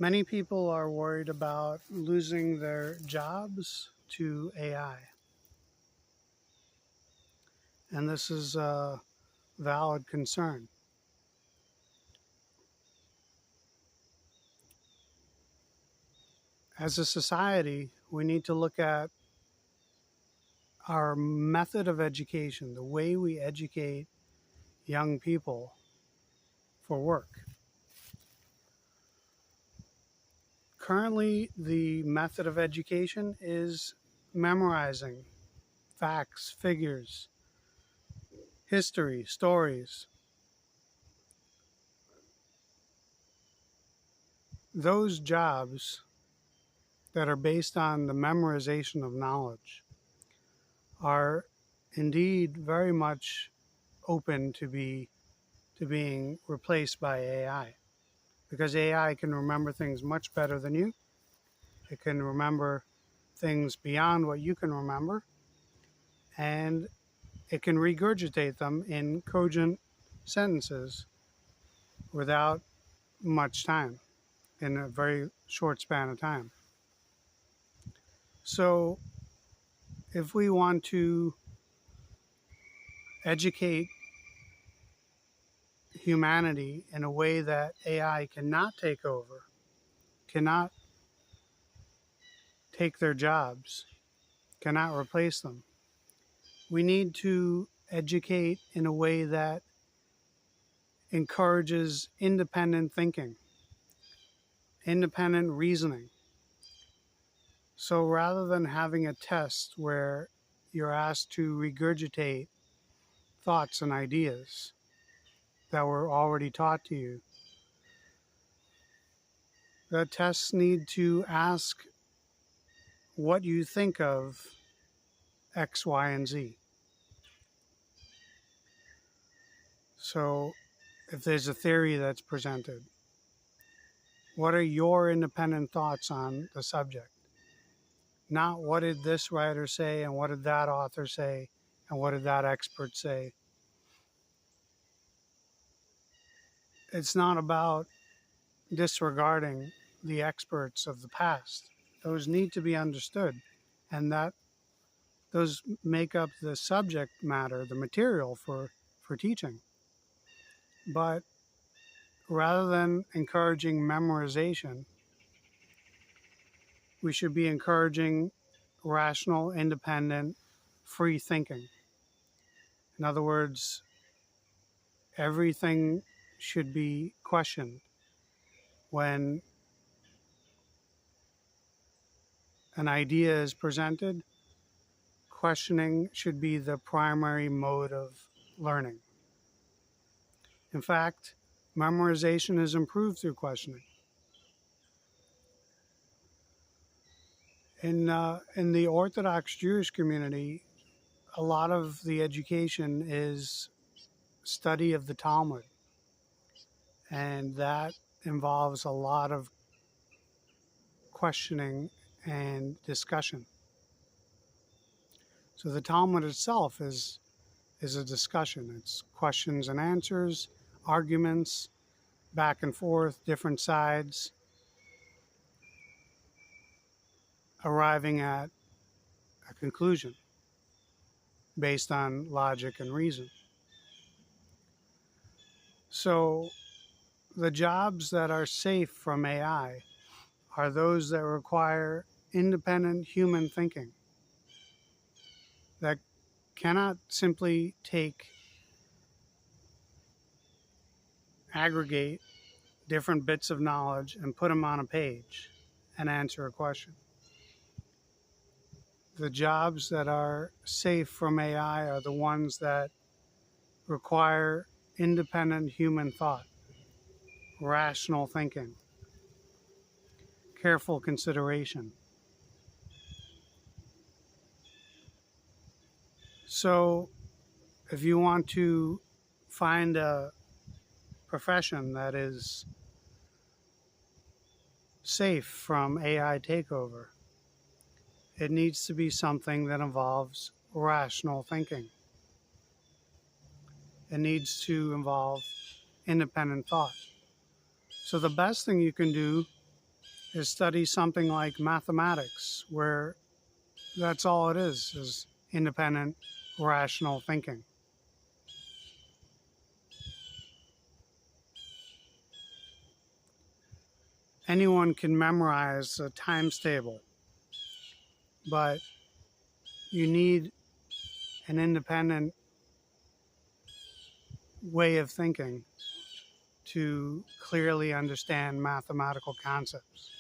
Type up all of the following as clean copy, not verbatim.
Many people are worried about losing their jobs to AI, and this is a valid concern. As a society, we need to look at our method of education, the way we educate young people for work. Currently, the method of education is memorizing facts, figures, history, stories. Those jobs that are based on the memorization of knowledge are indeed very much open to being replaced by AI, because AI can remember things much better than you. It can remember things beyond what you can remember, and it can regurgitate them in cogent sentences without much time, in a very short span of time. So if we want to educate humanity in a way that AI cannot take over, cannot take their jobs, cannot replace them, we need to educate in a way that encourages independent thinking, independent reasoning. So rather than having a test where you're asked to regurgitate thoughts and ideas that were already taught to you, the tests need to ask what you think of X, Y, and Z. So if there's a theory that's presented, what are your independent thoughts on the subject? Not what did this writer say and what did that author say and what did that expert say. It's not about disregarding the experts of the past. Those need to be understood, and that those make up the subject matter, the material for teaching. But rather than encouraging memorization, we should be encouraging rational, independent, free thinking. In other words, everything should be questioned. When an idea is presented, questioning should be the primary mode of learning. In fact, memorization is improved through questioning. In the Orthodox Jewish community, a lot of the education is study of the Talmud, and that involves a lot of questioning and discussion. So the Talmud itself is a discussion. It's questions and answers, arguments, back and forth, different sides, arriving at a conclusion based on logic and reason. So the jobs that are safe from AI are those that require independent human thinking, that cannot simply aggregate different bits of knowledge and put them on a page and answer a question. The jobs that are safe from AI are the ones that require independent human thought, rational thinking, careful consideration. So if you want to find a profession that is safe from AI takeover, it needs to be something that involves rational thinking. It needs to involve independent thought. So the best thing you can do is study something like mathematics, where that's all it is independent, rational thinking. Anyone can memorize a times table, but you need an independent way of thinking to clearly understand mathematical concepts.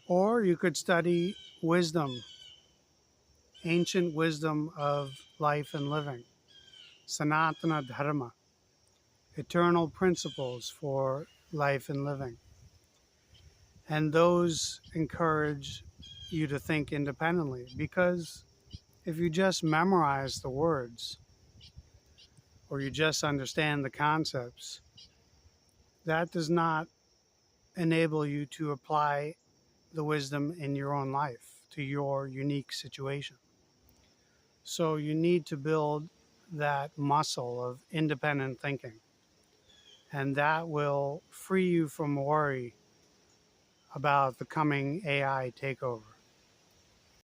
Or you could study wisdom, ancient wisdom of life and living, Sanatana Dharma, eternal principles for life and living. And those encourage you to think independently, because if you just memorize the words or you just understand the concepts, that does not enable you to apply the wisdom in your own life to your unique situation. So you need to build that muscle of independent thinking, and that will free you from worry about the coming AI takeover.